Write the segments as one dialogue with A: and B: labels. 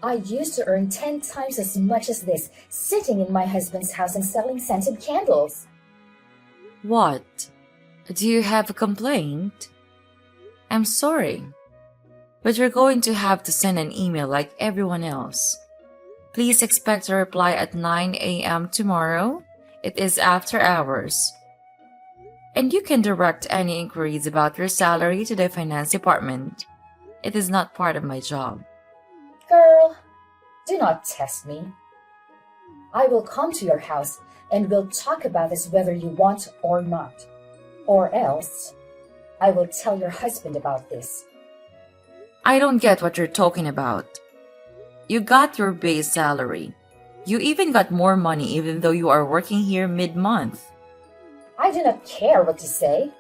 A: I used to earn 10 times as much as this sitting in my husband's house and selling scented candles.
B: What? Do you have a complaint? I'm sorry, but you're going to have to send an email like everyone else. Please expect a reply at 9 a.m. tomorrow. It is after hours. And you can direct any inquiries about your salary to the finance department. It is not part of my job.
A: Girl, do not test me. I will come to your house and we'll talk about this whether you want or not. Or else, I will tell your husband about this.
B: I don't get what you're talking about. You got your base salary. You even got more money even though you are working here mid-month.
A: I do not care what you say.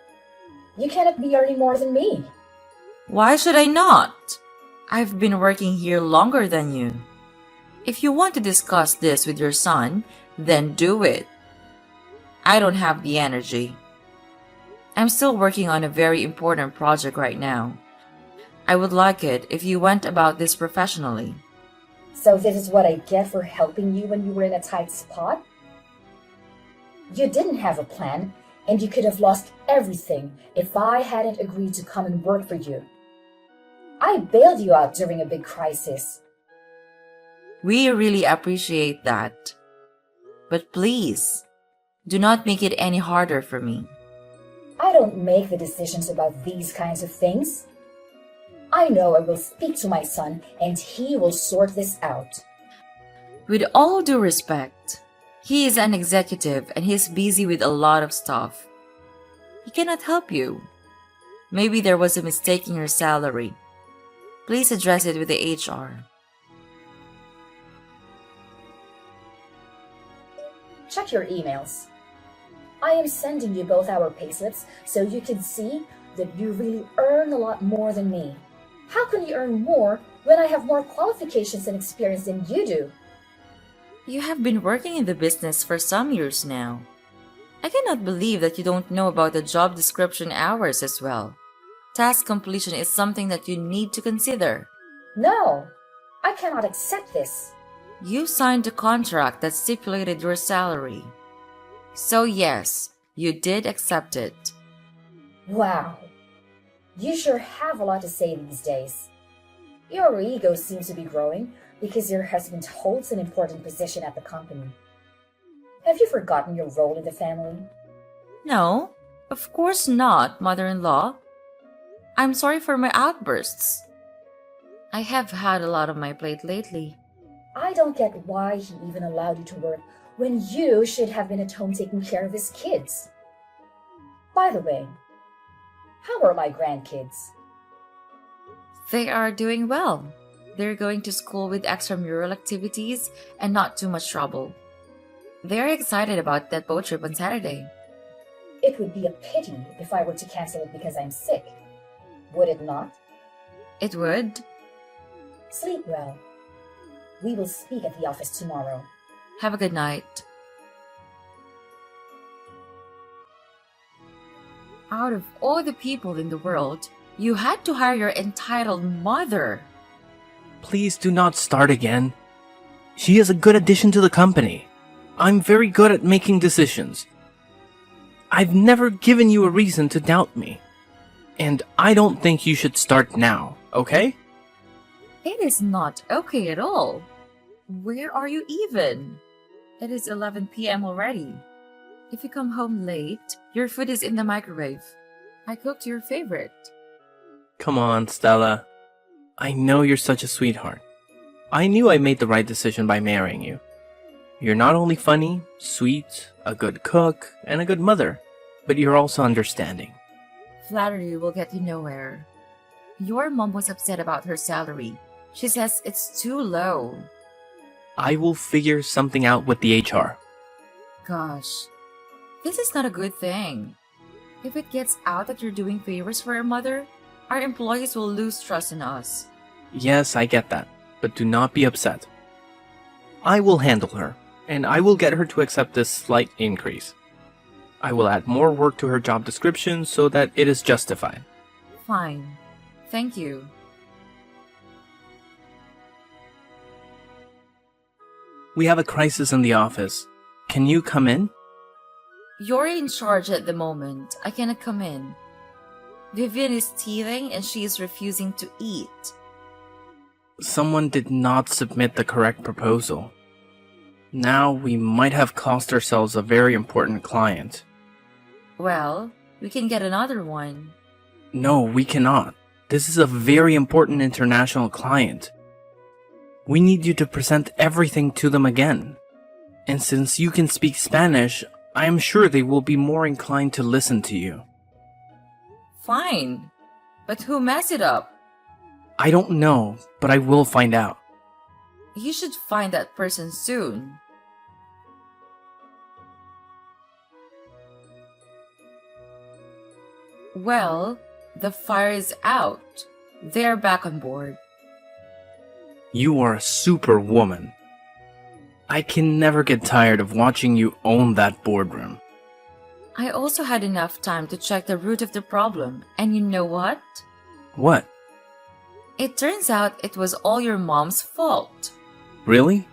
A: You cannot be earning more than me.
B: Why should I not? I've been working here longer than you. If you want to discuss this with your son, then do it. I don't have the energy. I'm still working on a very important project right now. I would like it if you went about this professionally.
A: So this is what I get for helping you when you were in a tight spot? You didn't have a plan, and you could have lost everything if I hadn't agreed to come and work for you. I bailed you out during a big crisis.
B: We really appreciate that. But please, do not make it any harder for me.
A: I don't make the decisions about these kinds of things. I know I will speak to my son and he will sort this out.
B: With all due respect, he is an executive and he's busy with a lot of stuff. He cannot help you. Maybe there was a mistake in your salary. Please address it with the HR.
A: Check your emails. I am sending you both our payslips so you can see that you really earn a lot more than me. How can you earn more when I have more qualifications and experience than you do?
B: You have been working in the business for some years now. I cannot believe that you don't know about the job description hours as well. Task completion is something that you need to consider.
A: No, I cannot accept this.
B: You signed a contract that stipulated your salary. So yes, you did accept it.
A: Wow, you sure have a lot to say these days. Your ego seems to be growing because your husband holds an important position at the company. Have you forgotten your role in the family?
B: No, of course not, mother-in-law. I'm sorry for my outbursts. I have had a lot on my plate lately.
A: I don't get why he even allowed you to work when you should have been at home taking care of his kids. By the way, how are my grandkids?
B: They are doing well. They're going to school with extramural activities and not too much trouble. They're excited about that boat trip on Saturday.
A: It would be a pity if I were to cancel it because I'm sick. Would it not?
B: It would.
A: Sleep well. We will speak at the office tomorrow.
B: Have a good night. Out of all the people in the world, you had to hire your entitled mother.
C: Please do not start again. She is a good addition to the company. I'm very good at making decisions. I've never given you a reason to doubt me. And I don't think you should start now, okay?
B: It is not okay at all. Where are you even? It is 11 p.m. already. If you come home late, your food is in the microwave. I cooked your favorite.
C: Come on, Stella. I know you're such a sweetheart. I knew I made the right decision by marrying you. You're not only funny, sweet, a good cook, and a good mother, but you're also understanding.
B: Flattery will get you nowhere. Your mom was upset about her salary. She says it's too low.
C: I will figure something out with the HR.
B: Gosh, this is not a good thing. If it gets out that you're doing favors for your mother, our employees will lose trust in us.
C: Yes, I get that, but do not be upset. I will handle her, and I will get her to accept this slight increase. I will add more work to her job description so that it is justified.
B: Fine. Thank you.
C: We have a crisis in the office. Can you come in?
B: You're in charge at the moment. I cannot come in. Vivian is teething and she is refusing to eat.
C: Someone did not submit the correct proposal. Now we might have cost ourselves a very important client.
B: Well, we can get another one.
C: No, we cannot. This is a very important international client. We need you to present everything to them again. And since you can speak Spanish, I am sure they will be more inclined to listen to you.
B: Fine. But who messed it up?
C: I don't know, but I will find out.
B: You should find that person soon. Well, the fire is out. They're back on board.
C: You are a superwoman. I can never get tired of watching you own that boardroom.
B: I also had enough time to check the root of the problem, and you know what?
C: What?
B: It turns out it was all your mom's fault.
C: Really?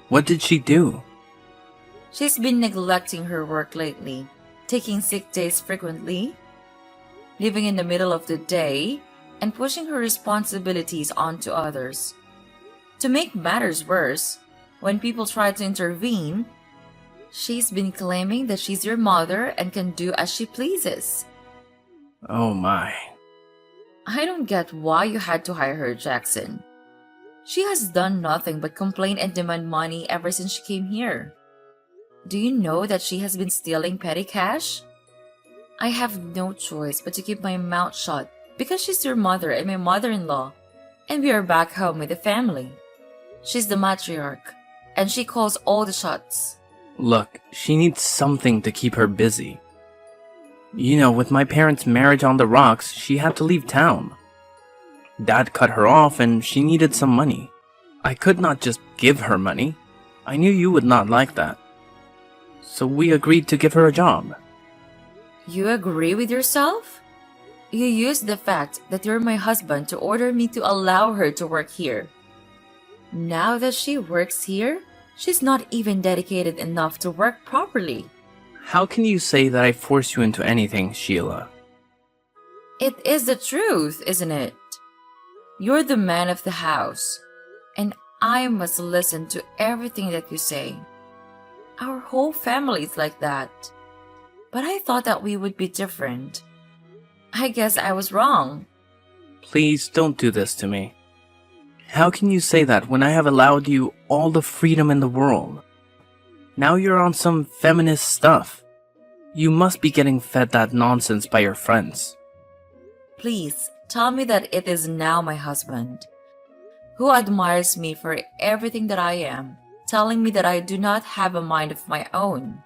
C: What did she do?
B: She's been neglecting her work lately, taking sick days frequently, living in the middle of the day, and pushing her responsibilities onto others. To make matters worse, when people try to intervene, she's been claiming that she's your mother and can do as she pleases.
C: Oh my.
B: I don't get why you had to hire her, Jackson. She has done nothing but complain and demand money ever since she came here. Do you know that she has been stealing petty cash? I have no choice but to keep my mouth shut because she's your mother and my mother-in-law, and we are back home with the family. She's the matriarch, and she calls all the shots.
C: Look, she needs something to keep her busy. You know, with my parents' marriage on the rocks, she had to leave town. Dad cut her off and she needed some money. I could not just give her money. I knew you would not like that. So we agreed to give her a job.
B: You agree with yourself? You used the fact that you're my husband to order me to allow her to work here. Now that she works here, she's not even dedicated enough to work properly.
C: How can you say that I force you into anything, Sheila?
B: It is the truth, isn't it? You're the man of the house, and I must listen to everything that you say. Our whole family's like that. But I thought that we would be different. I guess I was wrong.
C: Please don't do this to me. How can you say that when I have allowed you all the freedom in the world? Now you're on some feminist stuff. You must be getting fed that nonsense by your friends.
B: Please, tell me that it is now my husband, who admires me for everything that I am, telling me that I do not have a mind of my own.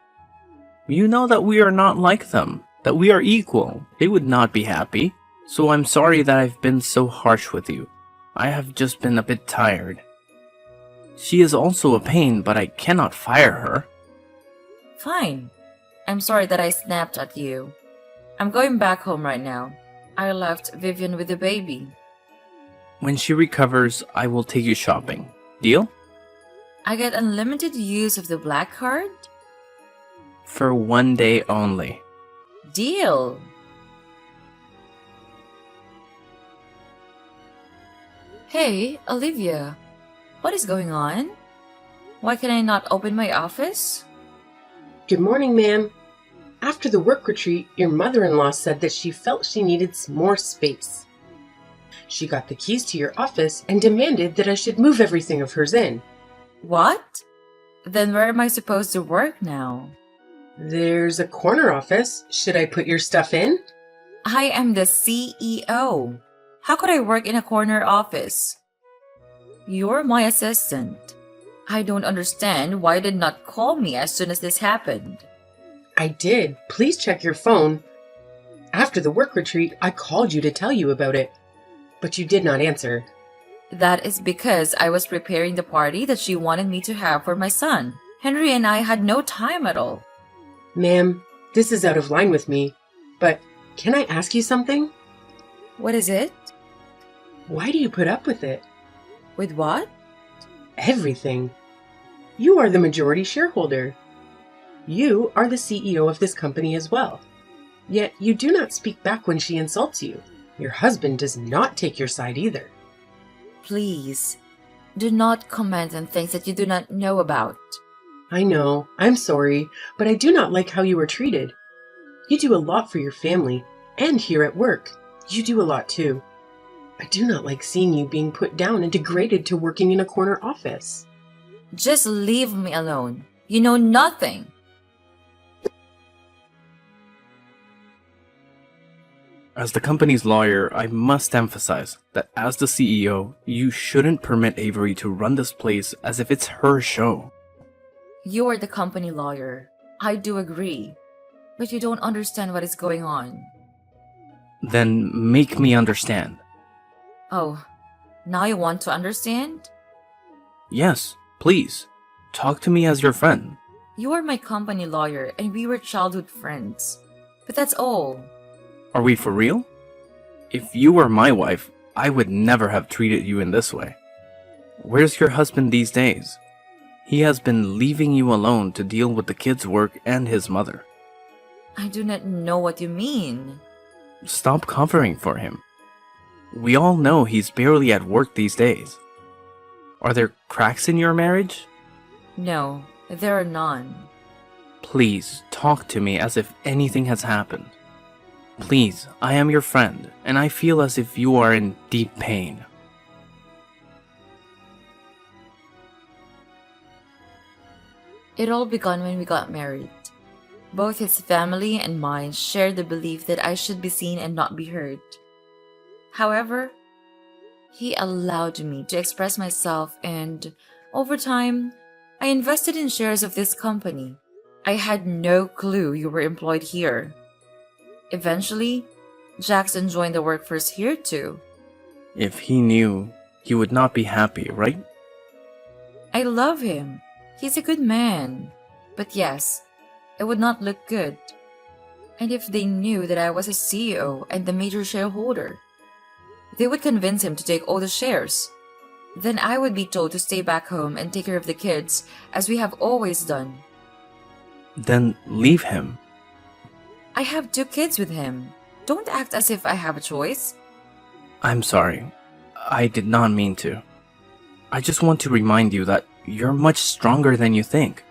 C: You know that we are not like them, that we are equal. They would not be happy. So I'm sorry that I've been so harsh with you. I have just been a bit tired. She is also a pain, but I cannot fire her.
B: Fine. I'm sorry that I snapped at you. I'm going back home right now. I left Vivian with the baby.
C: When she recovers, I will take you shopping. Deal?
B: I get unlimited use of the black card?
C: For 1 day only.
B: Deal! Hey, Olivia. What is going on? Why can I not open my office?
D: Good morning, ma'am. After the work retreat, your mother-in-law said that she felt she needed some more space. She got the keys to your office and demanded that I should move everything of hers in.
B: What? Then where am I supposed to work now?
D: There's a corner office. Should I put your stuff in?
B: I am the CEO. How could I work in a corner office? You're my assistant. I don't understand why you did not call me as soon as this happened.
D: I did. Please check your phone. After the work retreat, I called you to tell you about it, but you did not answer.
B: That is because I was preparing the party that she wanted me to have for my son. Henry and I had no time at all.
D: Ma'am, this is out of line with me, but can I ask you something?
B: What is it?
D: Why do you put up with it?
B: With what?
D: Everything. You are the majority shareholder. You are the CEO of this company as well. Yet you do not speak back when she insults you. Your husband does not take your side either.
B: Please, do not comment on things that you do not know about.
D: I know, I'm sorry, but I do not like how you were treated. You do a lot for your family, and here at work, you do a lot too. I do not like seeing you being put down and degraded to working in a corner office.
B: Just leave me alone. You know nothing.
C: As the company's lawyer, I must emphasize that as the CEO, you shouldn't permit Avery to run this place as if it's her show.
B: You are the company lawyer. I do agree. But you don't understand what is going on.
C: Then make me understand.
B: Oh, now you want to understand?
C: Yes, please. Talk to me as your friend.
B: You are my company lawyer and we were childhood friends. But that's all.
C: Are we for real? If you were my wife, I would never have treated you in this way. Where's your husband these days? He has been leaving you alone to deal with the kids' work and his mother.
B: I do not know what you mean.
C: Stop covering for him. We all know he's barely at work these days. Are there cracks in your marriage?
B: No, there are none.
C: Please talk to me as if anything has happened. Please, I am your friend, and I feel as if you are in deep pain.
B: It all began when we got married. Both his family and mine shared the belief that I should be seen and not be heard. However, he allowed me to express myself and, over time, I invested in shares of this company. I had no clue you were employed here. Eventually, Jackson joined the workforce here too.
C: If he knew, he would not be happy, right?
B: I love him. He's a good man. But yes, it would not look good. And if they knew that I was a CEO and the major shareholder, they would convince him to take all the shares. Then I would be told to stay back home and take care of the kids, as we have always done.
C: Then leave him.
B: I have 2 kids with him. Don't act as if I have a choice.
C: I'm sorry. I did not mean to. I just want to remind you that you're much stronger than you think.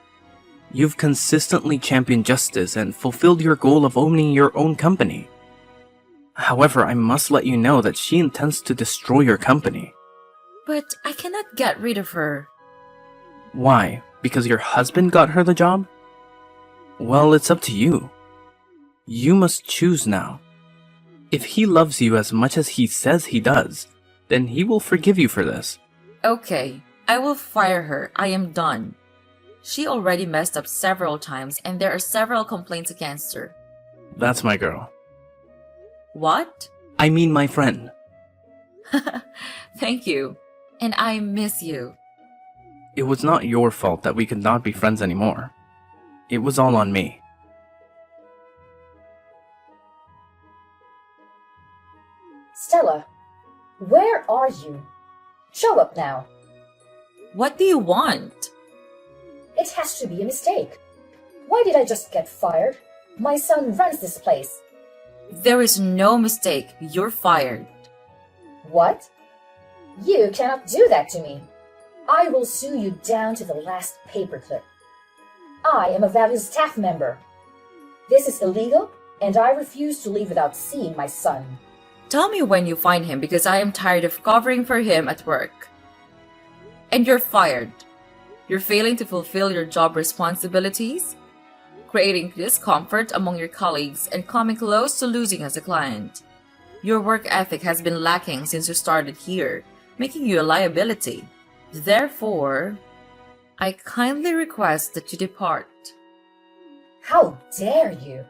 C: You've consistently championed justice and fulfilled your goal of owning your own company. However, I must let you know that she intends to destroy your company.
B: But I cannot get rid of her.
C: Why? Because your husband got her the job? Well, it's up to you. You must choose now. If he loves you as much as he says he does, then he will forgive you for this.
B: Okay, I will fire her. I am done. She already messed up several times and there are several complaints against her.
C: That's my girl.
B: What?
C: I mean my friend.
B: Thank you. And I miss you.
C: It was not your fault that we could not be friends anymore. It was all on me.
A: Stella, where are you? Show up now.
B: What do you want?
A: It has to be a mistake. Why did I just get fired? My son runs this place.
B: There is no mistake. You're fired.
A: What? You cannot do that to me. I will sue you down to the last paperclip. I am a valued staff member. This is illegal, and I refuse to leave without seeing my son.
B: Tell me when you find him because I am tired of covering for him at work. And you're fired. You're failing to fulfill your job responsibilities, creating discomfort among your colleagues, and coming close to losing as a client. Your work ethic has been lacking since you started here, making you a liability. Therefore, I kindly request that you depart.
A: How dare you?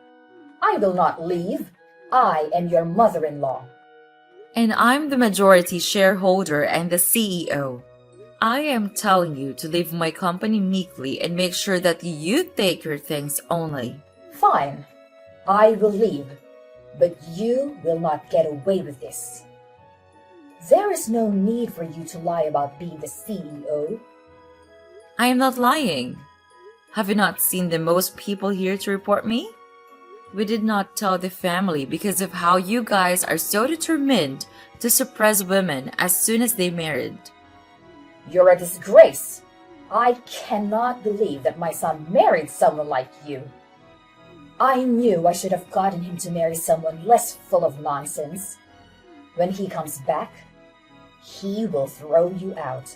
A: I will not leave. I am your mother-in-law.
B: And I'm the majority shareholder and the CEO. I am telling you to leave my company meekly and make sure that you take your things only.
A: Fine. I will leave. But you will not get away with this. There is no need for you to lie about being the CEO.
B: I am not lying. Have you not seen the most people here to report me? We did not tell the family because of how you guys are so determined to suppress women as soon as they married.
A: You're a disgrace. I cannot believe that my son married someone like you. I knew I should have gotten him to marry someone less full of nonsense. When he comes back, he will throw you out.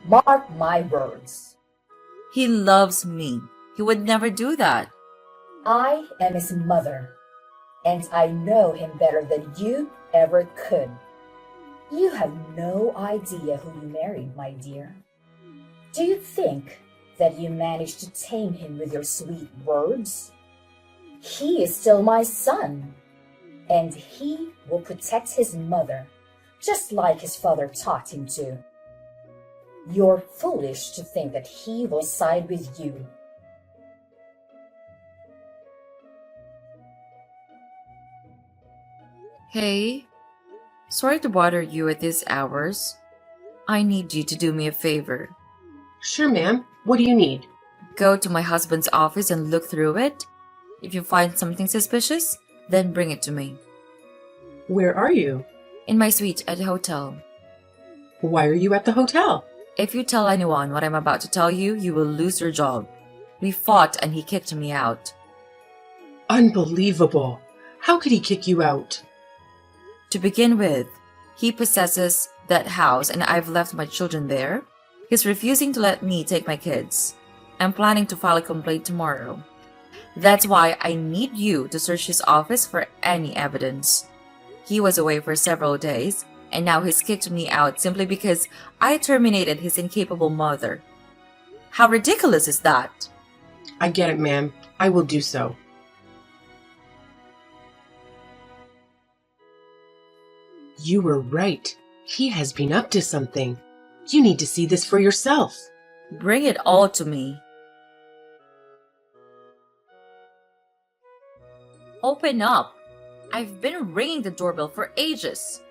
A: Mark my words.
B: He loves me. He would never do that.
A: I am his mother, and I know him better than you ever could. You have no idea who you married, my dear. Do you think that you managed to tame him with your sweet words? He is still my son, and he will protect his mother, just like his father taught him to. You're foolish to think that he will side with you.
B: Hey, sorry to bother you at these hours. I need you to do me a favor.
D: Sure, ma'am. What do you need?
B: Go to my husband's office and look through it. If you find something suspicious, then bring it to me.
D: Where are you?
B: In my suite at the hotel.
D: Why are you at the hotel?
B: If you tell anyone what I'm about to tell you, you will lose your job. We fought and he kicked me out.
D: Unbelievable. How could he kick you out?
B: To begin with, he possesses that house and I've left my children there. He's refusing to let me take my kids. I'm planning to file a complaint tomorrow. That's why I need you to search his office for any evidence. He was away for several days, and now he's kicked me out simply because I terminated his incapable mother. How ridiculous is that?
D: I get it, ma'am. I will do so. You were right. He has been up to something. You need to see this for yourself.
B: Bring it all to me. Open up. I've been ringing the doorbell for ages.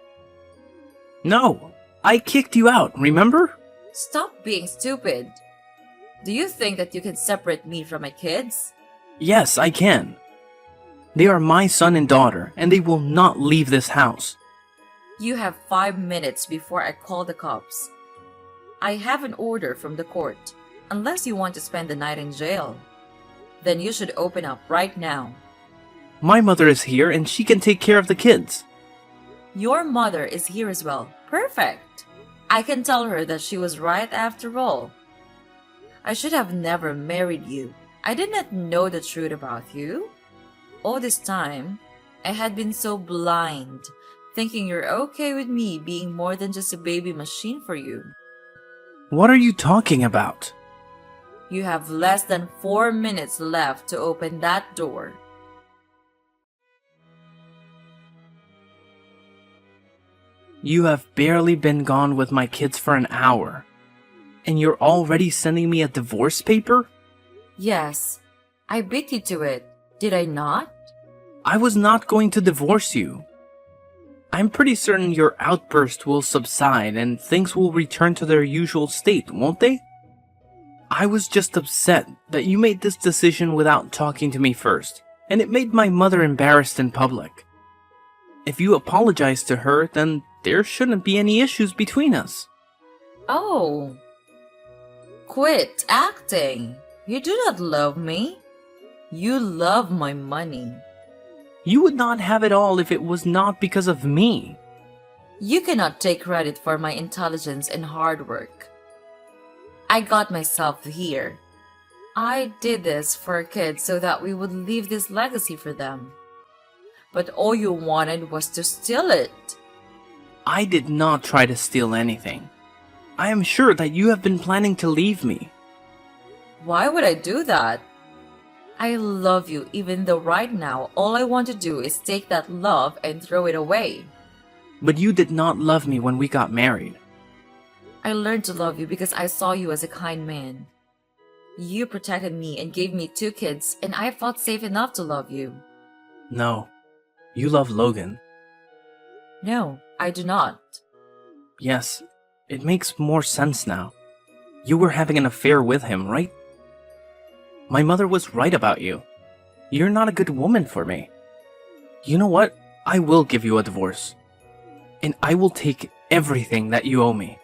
C: No, I kicked you out, remember?
B: Stop being stupid. Do you think that you can separate me from my kids?
C: Yes, I can. They are my son and daughter, and they will not leave this house.
B: You have 5 minutes before I call the cops. I have an order from the court. Unless you want to spend the night in jail, then you should open up right now.
C: My mother is here, and she can take care of the kids.
B: Your mother is here as well. Perfect. I can tell her that she was right after all. I should have never married you. I did not know the truth about you. All this time, I had been so blind, thinking you're okay with me being more than just a baby machine for you.
C: What are you talking about?
B: You have less than 4 minutes left to open that door.
C: You have barely been gone with my kids for an hour, and you're already sending me a divorce paper?
B: Yes, I beat you to it, did I not?
C: I was not going to divorce you. I'm pretty certain your outburst will subside and things will return to their usual state, won't they? I was just upset that you made this decision without talking to me first, and it made my mother embarrassed in public. If you apologize to her, then there shouldn't be any issues between us.
B: Oh. Quit acting. You do not love me. You love my money.
C: You would not have it all if it was not because of me.
B: You cannot take credit for my intelligence and hard work. I got myself here. I did this for our kids so that we would leave this legacy for them. But all you wanted was to steal it.
C: I did not try to steal anything. I am sure that you have been planning to leave me.
B: Why would I do that? I love you even though right now all I want to do is take that love and throw it away.
C: But you did not love me when we got married.
B: I learned to love you because I saw you as a kind man. You protected me and gave me 2 kids, and I felt safe enough to love you.
C: No, you love Logan.
B: No, I do not.
C: Yes, it makes more sense now. You were having an affair with him, right? My mother was right about you. You're not a good woman for me. You know what? I will give you a divorce. And I will take everything that you owe me.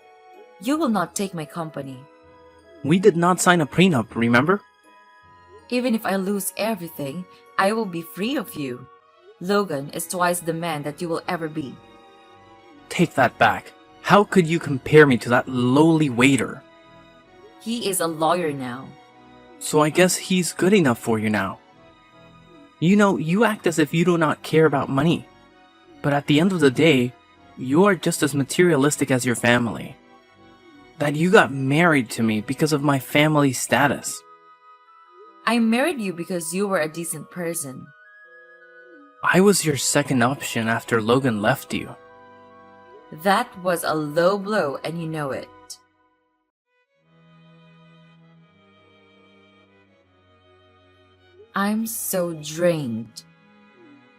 B: You will not take my company.
C: We did not sign a prenup, remember?
B: Even if I lose everything, I will be free of you. Logan is twice the man that you will ever be.
C: Take that back. How could you compare me to that lowly waiter?
B: He is a lawyer now.
C: So I guess he's good enough for you now. You know, you act as if you do not care about money. But at the end of the day, you are just as materialistic as your family. That you got married to me because of my family status.
B: I married you because you were a decent person.
C: I was your second option after Logan left you.
B: That was a low blow and you know it. I'm so drained.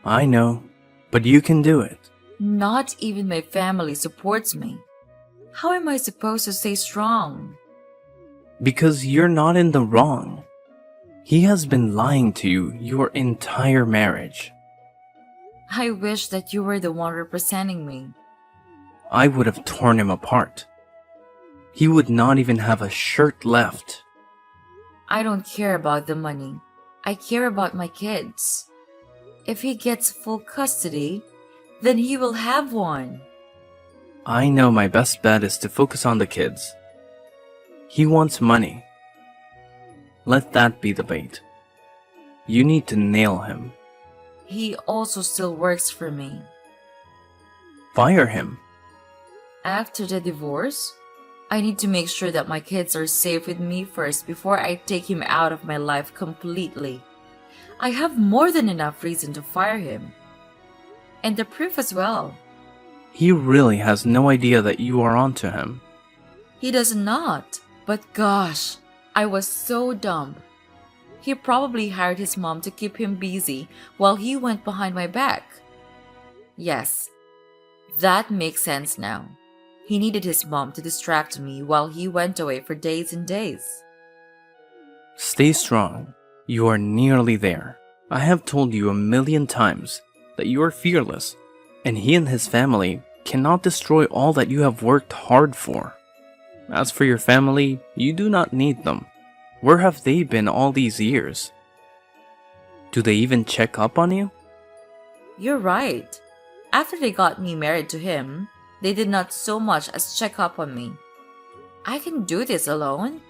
C: I know, but you can do it.
B: Not even my family supports me. How am I supposed to stay strong?
C: Because you're not in the wrong. He has been lying to you your entire marriage.
B: I wish that you were the one representing me.
C: I would have torn him apart. He would not even have a shirt left.
B: I don't care about the money. I care about my kids. If he gets full custody, then he will have one.
C: I know my best bet is to focus on the kids. He wants money. Let that be the bait. You need to nail him.
B: He also still works for me.
C: Fire him.
B: After the divorce, I need to make sure that my kids are safe with me first before I take him out of my life completely. I have more than enough reason to fire him. And the proof as well.
C: He really has no idea that you are onto him.
B: He does not. But gosh, I was so dumb. He probably hired his mom to keep him busy while he went behind my back. Yes, that makes sense now. He needed his mom to distract me while he went away for days and days.
C: Stay strong. You are nearly there. I have told you 1,000,000 times that you are fearless, and he and his family cannot destroy all that you have worked hard for. As for your family, you do not need them. Where have they been all these years? Do they even check up on you?
B: You're right. After they got me married to him, they did not so much as check up on me. I can do this alone.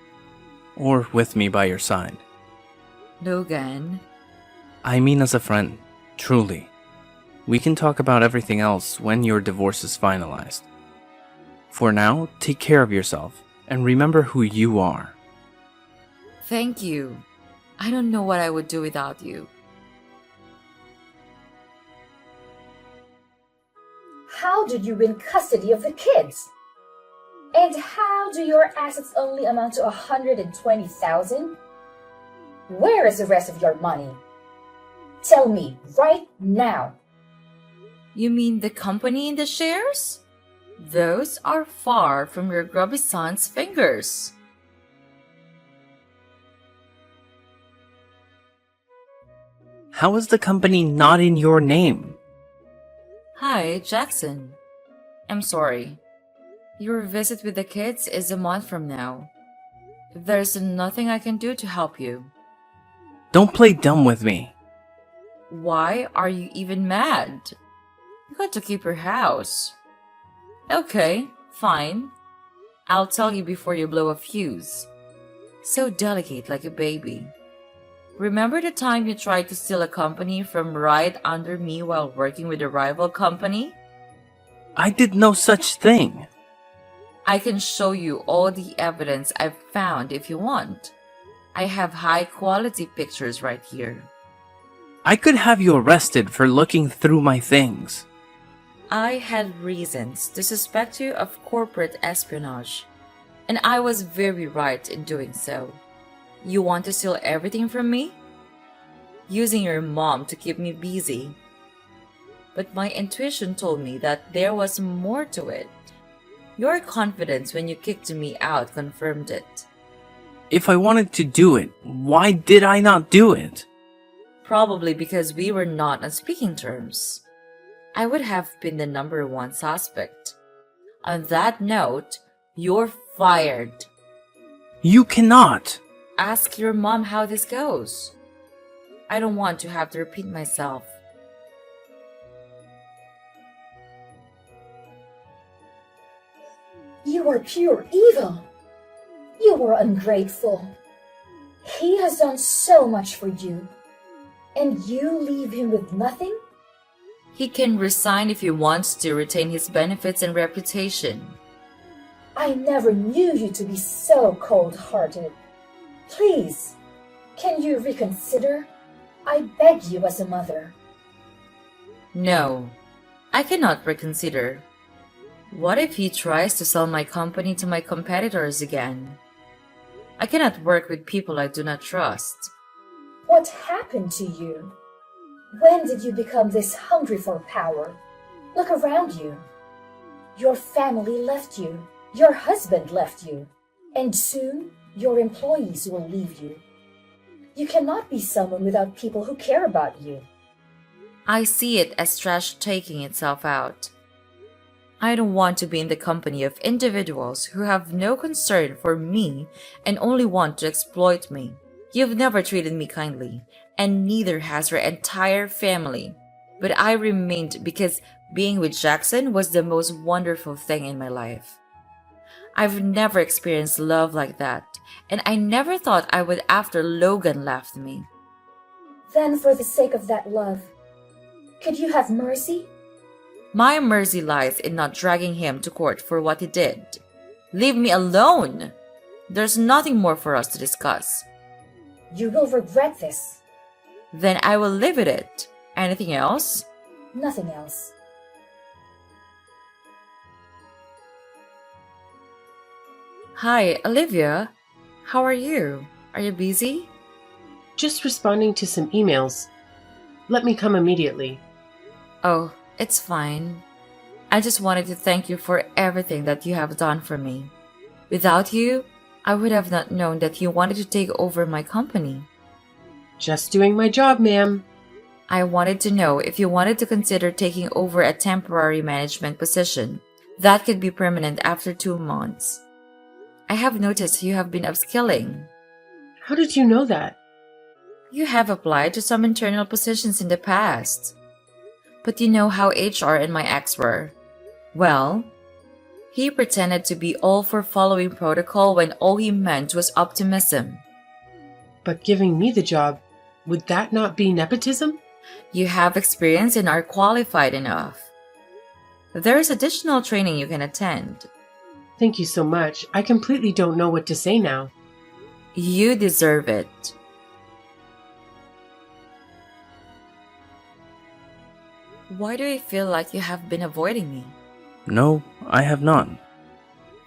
C: Or with me by your side?
B: Logan.
C: I mean as a friend, truly. We can talk about everything else when your divorce is finalized. For now, take care of yourself and remember who you are.
B: Thank you. I don't know what I would do without you.
A: How did you win custody of the kids? And how do your assets only amount to 120,000? Where is the rest of your money? Tell me right now.
B: You mean the company and the shares? Those are far from your grubby son's fingers.
C: How is the company not in your name?
B: Hi, Jackson. I'm sorry. Your visit with the kids is a month from now. There's nothing I can do to help you.
C: Don't play dumb with me.
B: Why are you even mad? You got to keep your house. Okay, fine. I'll tell you before you blow a fuse. So delicate like a baby. Remember the time you tried to steal a company from right under me while working with a rival company?
C: I did no such thing.
B: I can show you all the evidence I've found if you want. I have high quality pictures right here.
C: I could have you arrested for looking through my things.
B: I had reasons to suspect you of corporate espionage, and I was very right in doing so. You want to steal everything from me? Using your mom to keep me busy. But my intuition told me that there was more to it. Your confidence when you kicked me out confirmed it.
C: If I wanted to do it, why did I not do it?
B: Probably because we were not on speaking terms. I would have been the number one suspect. On that note, you're fired.
C: You cannot.
B: Ask your mom how this goes. I don't want to have to repeat myself.
A: You are pure evil. You were ungrateful. He has done so much for you, and you leave him with nothing?
B: He can resign if he wants to retain his benefits and reputation.
A: I never knew you to be so cold-hearted. Please, can you reconsider? I beg you as a mother.
B: No, I cannot reconsider. What if he tries to sell my company to my competitors again? I cannot work with people I do not trust.
A: What happened to you? When did you become this hungry for power? Look around you. Your family left you. Your husband left you. And soon, your employees will leave you. You cannot be someone without people who care about you.
B: I see it as trash taking itself out. I don't want to be in the company of individuals who have no concern for me and only want to exploit me. You've never treated me kindly, and neither has your entire family. But I remained because being with Jackson was the most wonderful thing in my life. I've never experienced love like that, and I never thought I would after Logan left me.
A: Then for the sake of that love, could you have mercy?
B: My mercy lies in not dragging him to court for what he did. Leave me alone! There's nothing more for us to discuss.
A: You will regret this.
B: Then I will live with it. Anything else?
A: Nothing else.
B: Hi, Olivia. How are you? Are you busy?
D: Just responding to some emails. Let me come immediately.
B: Oh, it's fine. I just wanted to thank you for everything that you have done for me. Without you, I would have not known that you wanted to take over my company.
D: Just doing my job, ma'am.
B: I wanted to know if you wanted to consider taking over a temporary management position that could be permanent after 2 months. I have noticed you have been upskilling.
D: How did you know that?
B: You have applied to some internal positions in the past. But you know how HR and my ex were. Well, he pretended to be all for following protocol when all he meant was optimism.
D: But giving me the job, would that not be nepotism?
B: You have experience and are qualified enough. There is additional training you can attend.
D: Thank you so much. I completely don't know what to say now.
B: You deserve it. Why do I feel like you have been avoiding me?
C: No, I have not.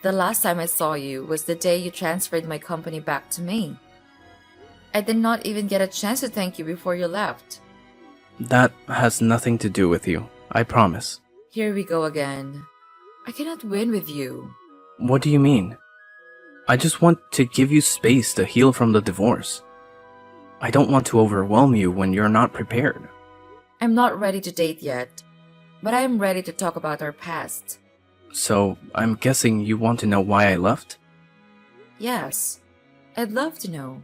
B: The last time I saw you was the day you transferred my company back to me. I did not even get a chance to thank you before you left.
C: That has nothing to do with you, I promise.
B: Here we go again. I cannot win with you.
C: What do you mean? I just want to give you space to heal from the divorce. I don't want to overwhelm you when you're not prepared.
B: I'm not ready to date yet, but I am ready to talk about our past.
C: So, I'm guessing you want to know why I left?
B: Yes, I'd love to know.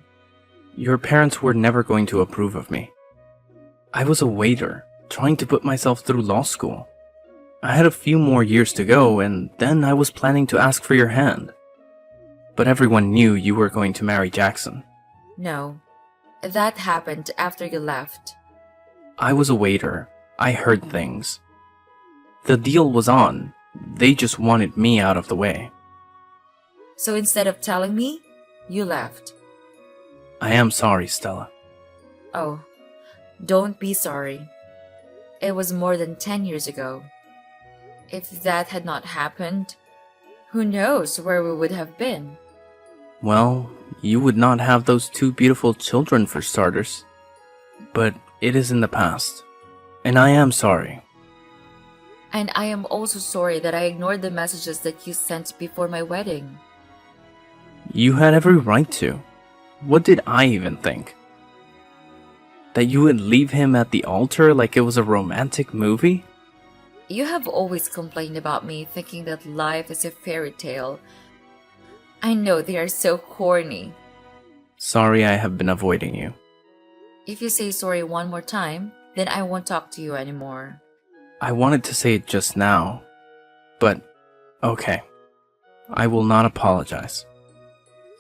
C: Your parents were never going to approve of me. I was a waiter, trying to put myself through law school. I had a few more years to go, and then I was planning to ask for your hand. But everyone knew you were going to marry Jackson.
B: No, that happened after you left.
C: I was a waiter. I heard things. The deal was on. They just wanted me out of the way.
B: So instead of telling me, you left.
C: I am sorry, Stella.
B: Oh, don't be sorry. It was more than 10 years ago. If that had not happened, who knows where we would have been?
C: Well, you would not have those 2 beautiful children for starters. But it is in the past, and I am sorry.
B: And I am also sorry that I ignored the messages that you sent before my wedding.
C: You had every right to. What did I even think? That you would leave him at the altar like it was a romantic movie?
B: You have always complained about me thinking that life is a fairy tale. I know they are so corny.
C: Sorry I have been avoiding you.
B: If you say sorry one more time, then I won't talk to you anymore.
C: I wanted to say it just now, but okay. I will not apologize.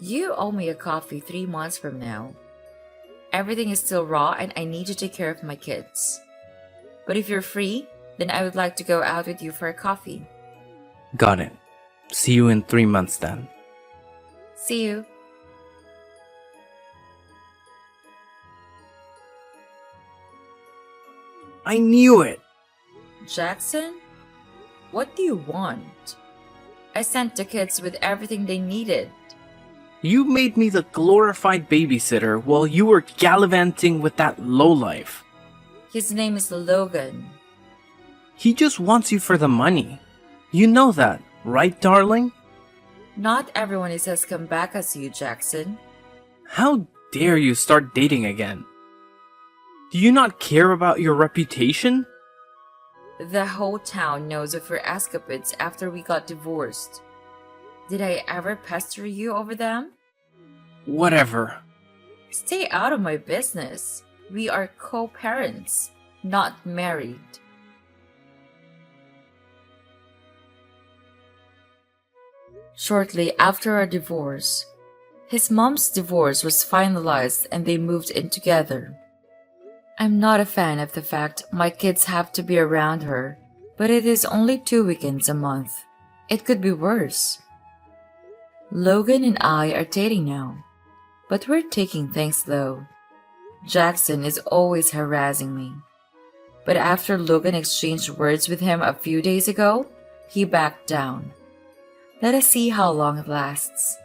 B: You owe me a coffee 3 months from now. Everything is still raw and I need to take care of my kids. But if you're free, then I would like to go out with you for a coffee.
C: Got it. See you in 3 months then.
B: See you.
C: I knew it!
B: Jackson? What do you want? I sent the kids with everything they needed.
C: You made me the glorified babysitter while you were gallivanting with that lowlife.
B: His name is Logan.
C: He just wants you for the money. You know that, right, darling?
B: Not everyone is as come back as you, Jackson.
C: How dare you start dating again? Do you not care about your reputation?
B: The whole town knows of your escapades after we got divorced. Did I ever pester you over them?
C: Whatever.
B: Stay out of my business. We are co-parents, not married. Shortly after our divorce, his mom's divorce was finalized and they moved in together. I'm not a fan of the fact my kids have to be around her, but it is only 2 weekends a month. It could be worse. Logan and I are dating now, but we're taking things slow. Jackson is always harassing me. But after Logan exchanged words with him a few days ago, he backed down. Let us see how long it lasts.